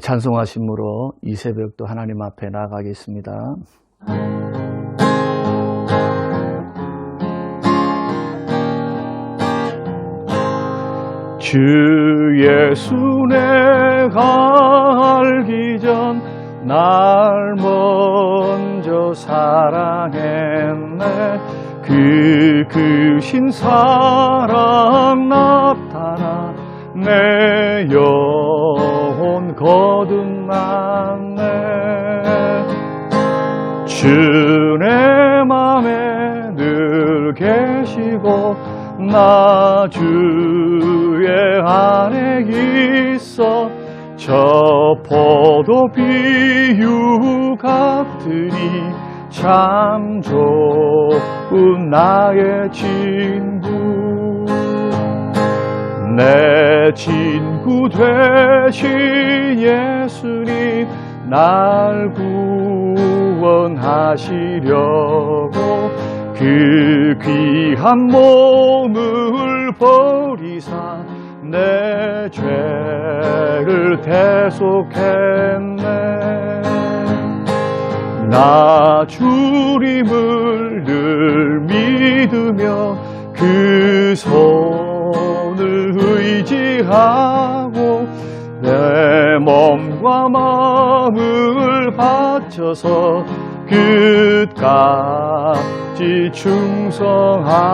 찬송하심으로 이 새벽도 하나님 앞에 나아가겠습니다. 주 예수 내가 알기 전 날 먼저 사랑했네. 그 크신 사랑 나타나 내 영혼 거듭났네. 주 내 맘에 늘 계시고 나 주의 안에 있어. 저 포도 비유 같으니 참 좋은 나의 친구. 내 친구 되신 예수님 날 구원하시려고 그 귀한 몸을 버리사 내 죄를 대속했네. 나 주님을 늘 믿으며 그 손을 의지하고 내 몸과 마음을 바쳐서 끝까지 충성하리.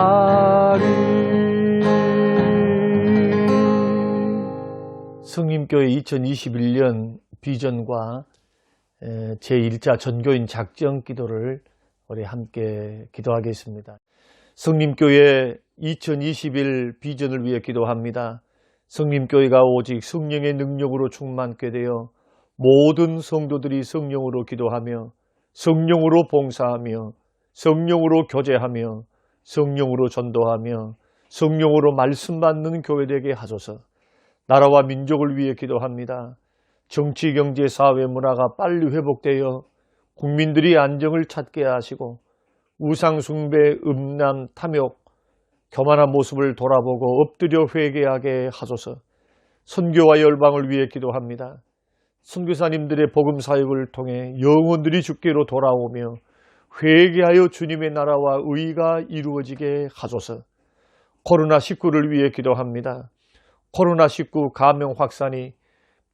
성림교회 2021년 비전과 제1차 전교인 작정 기도를 우리 함께 기도하겠습니다. 성림교회 2021 비전을 위해 기도합니다. 성림교회가 오직 성령의 능력으로 충만케 되어 모든 성도들이 성령으로 기도하며 성령으로 봉사하며 성령으로 교제하며 성령으로 전도하며 성령으로 말씀 받는 교회 되게 하소서. 나라와 민족을 위해 기도합니다. 정치, 경제, 사회, 문화가 빨리 회복되어 국민들이 안정을 찾게 하시고 우상 숭배, 음란, 탐욕, 교만한 모습을 돌아보고 엎드려 회개하게 하소서. 선교와 열방을 위해 기도합니다. 선교사님들의 복음 사역을 통해 영혼들이 주께로 돌아오며 회개하여 주님의 나라와 의가 이루어지게 하소서. 코로나19를 위해 기도합니다. 코로나19 감염 확산이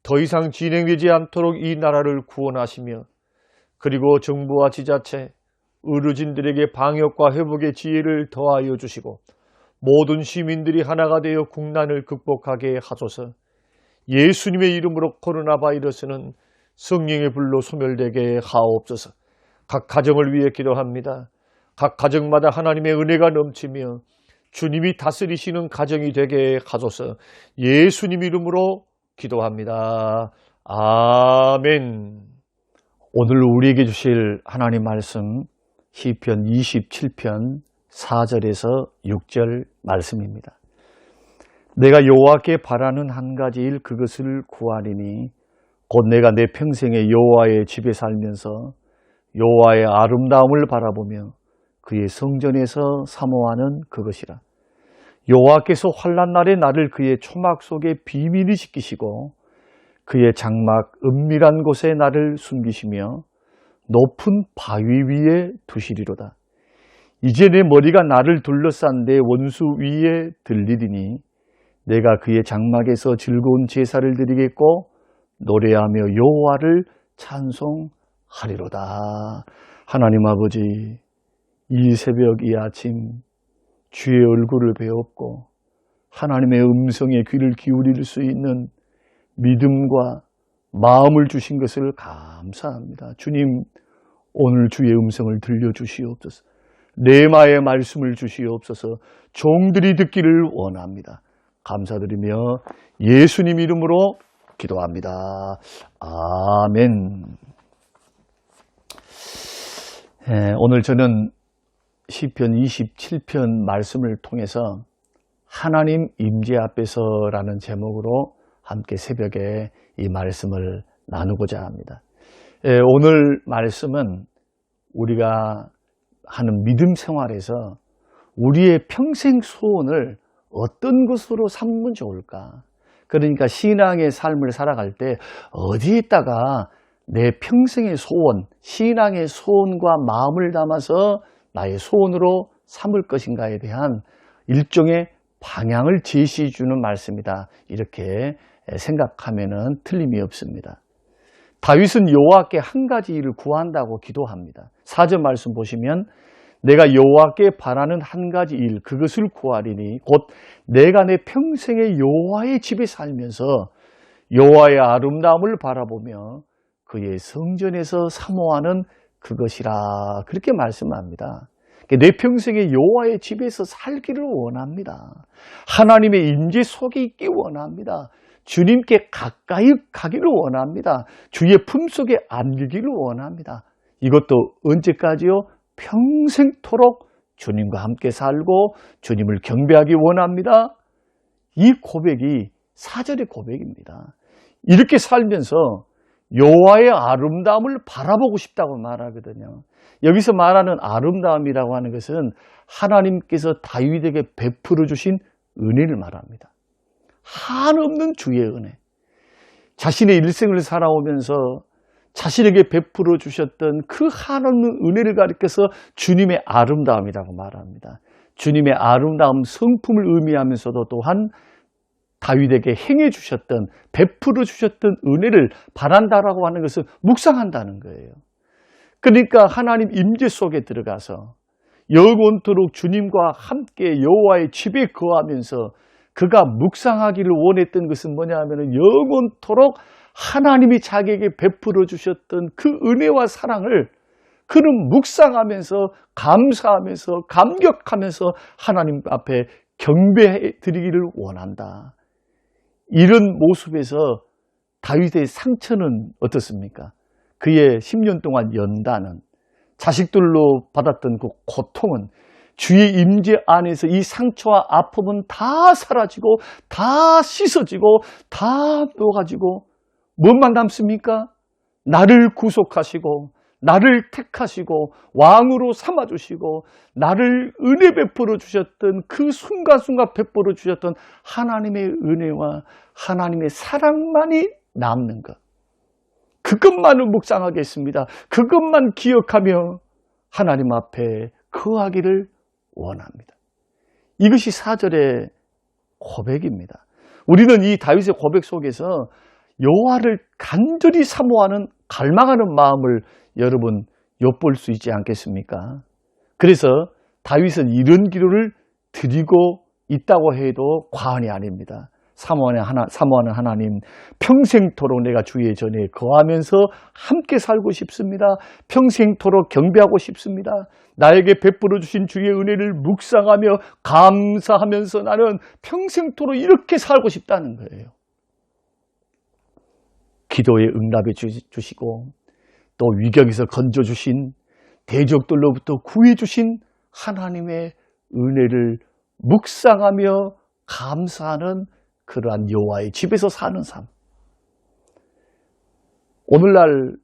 더 이상 진행되지 않도록 이 나라를 구원하시며 그리고 정부와 지자체, 의료진들에게 방역과 회복의 지혜를 더하여 주시고 모든 시민들이 하나가 되어 국난을 극복하게 하소서. 예수님의 이름으로 코로나 바이러스는 성령의 불로 소멸되게 하옵소서. 각 가정을 위해 기도합니다. 각 가정마다 하나님의 은혜가 넘치며 주님이 다스리시는 가정이 되게 하소서. 예수님 이름으로 기도합니다. 아멘. 오늘 우리에게 주실 하나님 말씀 시편 27편 4절에서 6절 말씀입니다. 내가 여호와께 바라는 한 가지 일 그것을 구하리니 곧 내가 내 평생에 여호와의 집에 살면서 여호와의 아름다움을 바라보며 그의 성전에서 사모하는 그것이라. 여호와께서 환난 날에 나를 그의 초막 속에 비밀히 지키시고 그의 장막 은밀한 곳에 나를 숨기시며 높은 바위 위에 두시리로다. 이제 내 머리가 나를 둘러싼 내 원수 위에 들리리니 내가 그의 장막에서 즐거운 제사를 드리겠고 노래하며 여호와를 찬송하리로다. 하나님 아버지, 이 새벽 이 아침 주의 얼굴을 배웠고 하나님의 음성에 귀를 기울일 수 있는 믿음과 마음을 주신 것을 감사합니다. 주님, 오늘 주의 음성을 들려주시옵소서. 레마의 말씀을 주시옵소서. 종들이 듣기를 원합니다. 감사드리며 예수님 이름으로 기도합니다. 아멘. 오늘 저는 시편 27편 말씀을 통해서 하나님 임재 앞에서라는 제목으로 함께 새벽에 이 말씀을 나누고자 합니다. 오늘 말씀은 우리가 하는 믿음 생활에서 우리의 평생 소원을 어떤 것으로 삼으면 좋을까? 그러니까 신앙의 삶을 살아갈 때 어디에다가 내 평생의 소원, 신앙의 소원과 마음을 담아서 나의 소원으로 삼을 것인가에 대한 일종의 방향을 제시해 주는 말씀이다. 이렇게 생각하면은 틀림이 없습니다. 다윗은 여호와께 한 가지 일을 구한다고 기도합니다. 4절 말씀 보시면 내가 여호와께 바라는 한 가지 일, 그것을 구하리니 곧 내가 내 평생에 여호와의 집에 살면서 여호와의 아름다움을 바라보며 그의 성전에서 사모하는 그것이라, 그렇게 말씀합니다. 내 평생에 여호와의 집에서 살기를 원합니다. 하나님의 임재 속에 있기 원합니다. 주님께 가까이 가기를 원합니다. 주의 품속에 안기기를 원합니다. 이것도 언제까지요? 평생토록 주님과 함께 살고 주님을 경배하기 원합니다. 이 고백이 4절의 고백입니다. 이렇게 살면서 여호와의 아름다움을 바라보고 싶다고 말하거든요. 여기서 말하는 아름다움이라고 하는 것은 하나님께서 다윗에게 베풀어 주신 은혜를 말합니다. 한없는 주의 은혜. 자신의 일생을 살아오면서 자신에게 베풀어 주셨던 그 한없는 은혜를 가리켜서 주님의 아름다움이라고 말합니다. 주님의 아름다움 성품을 의미하면서도 또한 다윗에게 행해 주셨던, 베풀어 주셨던 은혜를 바란다라고 하는 것은 묵상한다는 거예요. 그러니까 하나님 임재 속에 들어가서 영원토록 주님과 함께 여호와의 집에 거하면서 그가 묵상하기를 원했던 것은 뭐냐 하면 영원토록 하나님이 자기에게 베풀어 주셨던 그 은혜와 사랑을 그는 묵상하면서 감사하면서 감격하면서 하나님 앞에 경배해 드리기를 원한다. 이런 모습에서 다윗의 상처는 어떻습니까? 그의 10년 동안 연단은, 자식들로 받았던 그 고통은, 주의 임재 안에서 이 상처와 아픔은 다 사라지고 다 씻어지고 다 녹아지고 무엇만 남습니까? 나를 구속하시고 나를 택하시고 왕으로 삼아주시고 나를 은혜 베풀어 주셨던 그 순간순간 베풀어 주셨던 하나님의 은혜와 하나님의 사랑만이 남는 것. 그것만을 묵상하겠습니다. 그것만 기억하며 하나님 앞에 거하기를 원합니다. 이것이 4절의 고백입니다. 우리는 이 다윗의 고백 속에서 여호와를 간절히 사모하는, 갈망하는 마음을 여러분 엿볼 수 있지 않겠습니까? 그래서 다윗은 이런 기도를 드리고 있다고 해도 과언이 아닙니다. 사모하는 하나님, 평생토록 내가 주의 전에 거하면서 함께 살고 싶습니다. 평생토록 경배하고 싶습니다. 나에게 베풀어 주신 주의 은혜를 묵상하며 감사하면서 나는 평생토록 이렇게 살고 싶다는 거예요. 기도에 응답해 주시고 또 위경에서 건져주신, 대적들로부터 구해주신 하나님의 은혜를 묵상하며 감사하는 그러한 여호와의 집에서 사는 삶. 오늘날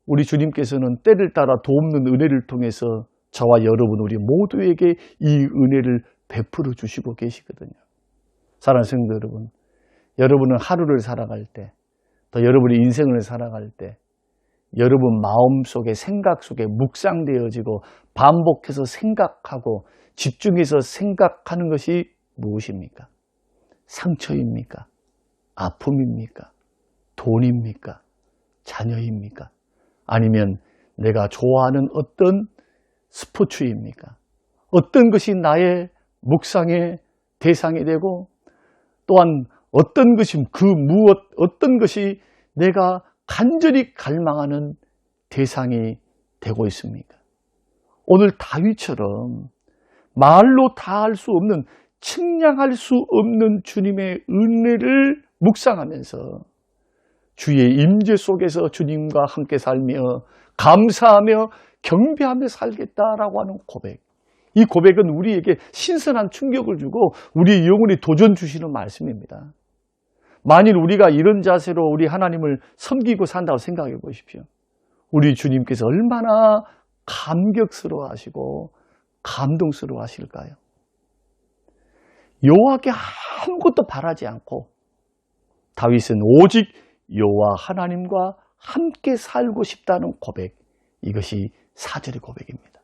우리 주님께서는 때를 따라 돕는 은혜를 통해서 저와 여러분 우리 모두에게 이 은혜를 베풀어 주시고 계시거든요. 사랑하는 성도 여러분, 여러분은 하루를 살아갈 때, 또 여러분의 인생을 살아갈 때 여러분 마음속에, 생각 속에 묵상되어지고 반복해서 생각하고 집중해서 생각하는 것이 무엇입니까? 상처입니까? 아픔입니까? 돈입니까? 자녀입니까? 아니면 내가 좋아하는 어떤 스포츠입니까? 어떤 것이 나의 묵상의 대상이 되고 또한 어떤 것이 어떤 것이 내가 간절히 갈망하는 대상이 되고 있습니까? 오늘 다윗처럼 말로 다 할 수 없는, 측량할 수 없는 주님의 은혜를 묵상하면서 주의 임재 속에서 주님과 함께 살며 감사하며 경배하며 살겠다라고 하는 고백. 이 고백은 우리에게 신선한 충격을 주고 우리의 영혼에 도전 주시는 말씀입니다. 만일 우리가 이런 자세로 우리 하나님을 섬기고 산다고 생각해 보십시오. 우리 주님께서 얼마나 감격스러워 하시고 감동스러워 하실까요? 여호와께 아무것도 바라지 않고 다윗은 오직 여호와 하나님과 함께 살고 싶다는 고백, 이것이 4절의 고백입니다.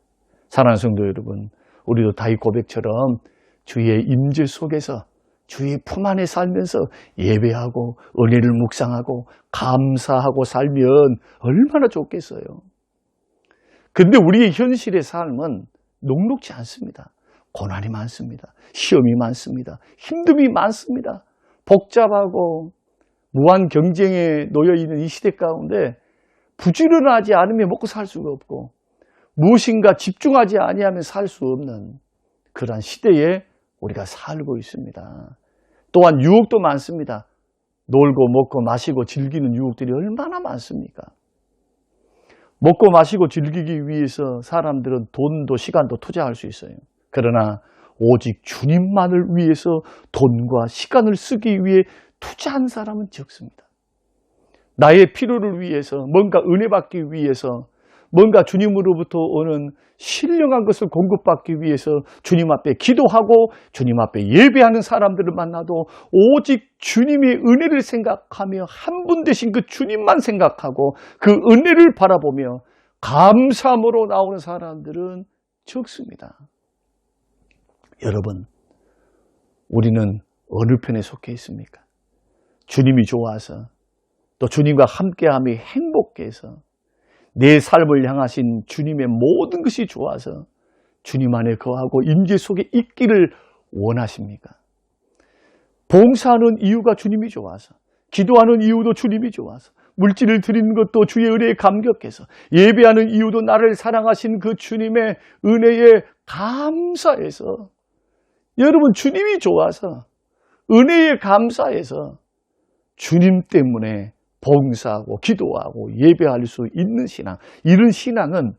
사랑하는 성도 여러분, 우리도 다윗 고백처럼 주의 임재 속에서 주의 품 안에 살면서 예배하고 은혜를 묵상하고 감사하고 살면 얼마나 좋겠어요. 근데 우리의 현실의 삶은 녹록지 않습니다. 고난이 많습니다. 시험이 많습니다. 힘듦이 많습니다. 복잡하고 무한 경쟁에 놓여 있는 이 시대 가운데 부지런하지 않으면 먹고 살 수가 없고 무엇인가 집중하지 아니하면 살 수 없는 그러한 시대에 우리가 살고 있습니다. 또한 유혹도 많습니다. 놀고 먹고 마시고 즐기는 유혹들이 얼마나 많습니까? 먹고 마시고 즐기기 위해서 사람들은 돈도 시간도 투자할 수 있어요. 그러나 오직 주님만을 위해서 돈과 시간을 쓰기 위해 투자한 사람은 적습니다. 나의 필요를 위해서, 뭔가 은혜 받기 위해서, 뭔가 주님으로부터 오는 신령한 것을 공급받기 위해서 주님 앞에 기도하고 주님 앞에 예배하는 사람들을 만나도 오직 주님의 은혜를 생각하며 한 분 되신 그 주님만 생각하고 그 은혜를 바라보며 감사함으로 나오는 사람들은 적습니다. 여러분, 우리는 어느 편에 속해 있습니까? 주님이 좋아서, 또 주님과 함께함이 행복해서, 내 삶을 향하신 주님의 모든 것이 좋아서 주님 안에 거하고 임재 속에 있기를 원하십니까? 봉사하는 이유가 주님이 좋아서, 기도하는 이유도 주님이 좋아서, 물질을 드리는 것도 주의 은혜에 감격해서, 예배하는 이유도 나를 사랑하신 그 주님의 은혜에 감사해서, 여러분, 주님이 좋아서, 은혜에 감사해서 주님 때문에 봉사하고 기도하고 예배할 수 있는 신앙, 이런 신앙은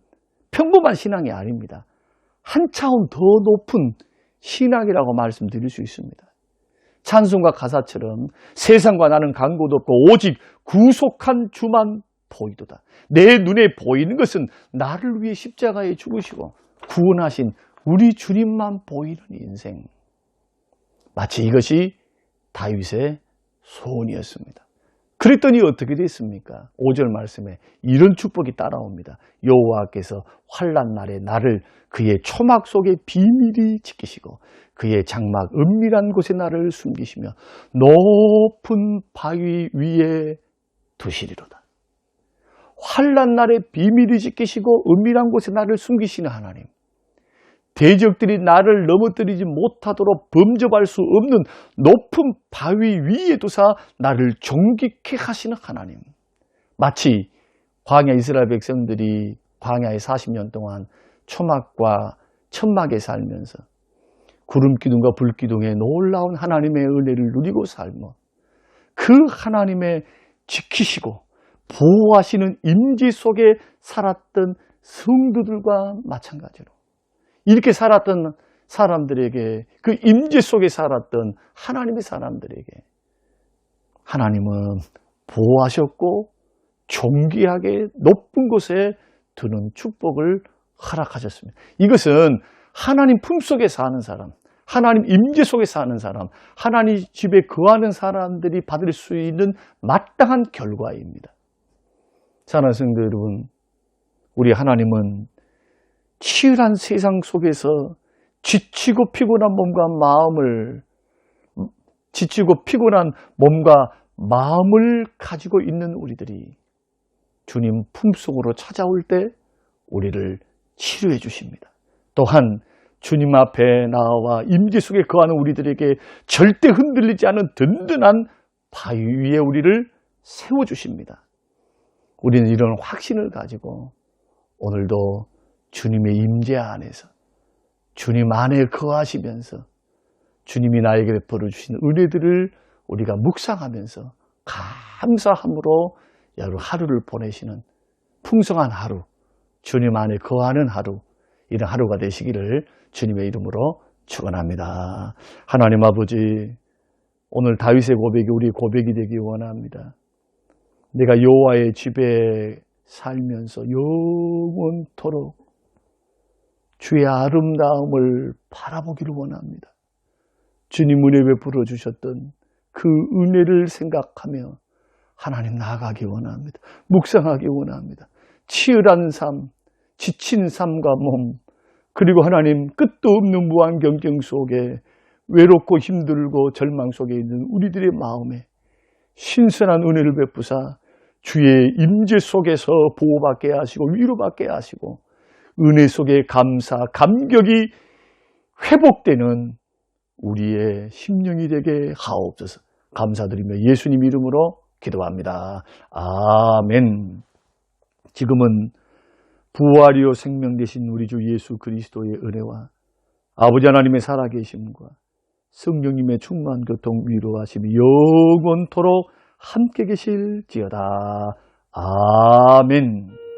평범한 신앙이 아닙니다. 한 차원 더 높은 신앙이라고 말씀드릴 수 있습니다. 찬송가 가사처럼 세상과 나는 간고도 없고 오직 구속한 주만 보이도다. 내 눈에 보이는 것은 나를 위해 십자가에 죽으시고 구원하신 우리 주님만 보이는 인생. 마치 이것이 다윗의 소원이었습니다. 그랬더니 어떻게 됐습니까? 5절 말씀에 이런 축복이 따라옵니다. 여호와께서 환난 날에 나를 그의 초막 속에 비밀히 지키시고 그의 장막 은밀한 곳에 나를 숨기시며 높은 바위 위에 두시리로다. 환난 날에 비밀히 지키시고 은밀한 곳에 나를 숨기시는 하나님, 대적들이 나를 넘어뜨리지 못하도록 범접할 수 없는 높은 바위 위에 두사 나를 존귀케 하시는 하나님. 마치 광야 이스라엘 백성들이 광야에 40년 동안 초막과 천막에 살면서 구름기둥과 불기둥에 놀라운 하나님의 은혜를 누리고 살며 그 하나님의 지키시고 보호하시는 임재 속에 살았던 성도들과 마찬가지로 이렇게 살았던 사람들에게, 그 임재 속에 살았던 하나님의 사람들에게 하나님은 보호하셨고 존귀하게 높은 곳에 두는 축복을 허락하셨습니다. 이것은 하나님 품속에 사는 사람, 하나님 임재 속에 사는 사람, 하나님 집에 거하는 사람들이 받을 수 있는 마땅한 결과입니다. 사랑하는 성도 여러분, 우리 하나님은 치열한 세상 속에서 지치고 피곤한 몸과 마음을 가지고 있는 우리들이 주님 품속으로 찾아올 때 우리를 치료해 주십니다. 또한 주님 앞에 나와 임재 속에 거하는 우리들에게 절대 흔들리지 않은 든든한 바위 위에 우리를 세워주십니다. 우리는 이런 확신을 가지고 오늘도 주님의 임재 안에서 주님 안에 거하시면서 주님이 나에게 베풀어 주신 은혜들을 우리가 묵상하면서 감사함으로 여러 하루를 보내시는 풍성한 하루, 주님 안에 거하는 하루, 이런 하루가 되시기를 주님의 이름으로 축원합니다. 하나님 아버지, 오늘 다윗의 고백이 우리 고백이 되기 원합니다. 내가 여호와의 집에 살면서 영원토록 주의 아름다움을 바라보기를 원합니다. 주님 은혜 베풀어 주셨던 그 은혜를 생각하며 하나님 나아가기 원합니다. 묵상하기 원합니다. 치열한 삶, 지친 삶과 몸, 그리고 하나님 끝도 없는 무한 경쟁 속에 외롭고 힘들고 절망 속에 있는 우리들의 마음에 신선한 은혜를 베푸사 주의 임재 속에서 보호받게 하시고 위로받게 하시고 은혜 속에 감사, 감격이 회복되는 우리의 심령이 되게 하옵소서. 감사드리며 예수님 이름으로 기도합니다. 아멘. 지금은 부활이요 생명 되신 우리 주 예수 그리스도의 은혜와 아버지 하나님의 살아계심과 성령님의 충만 교통 위로하심이 영원토록 함께 계실지어다. 아멘.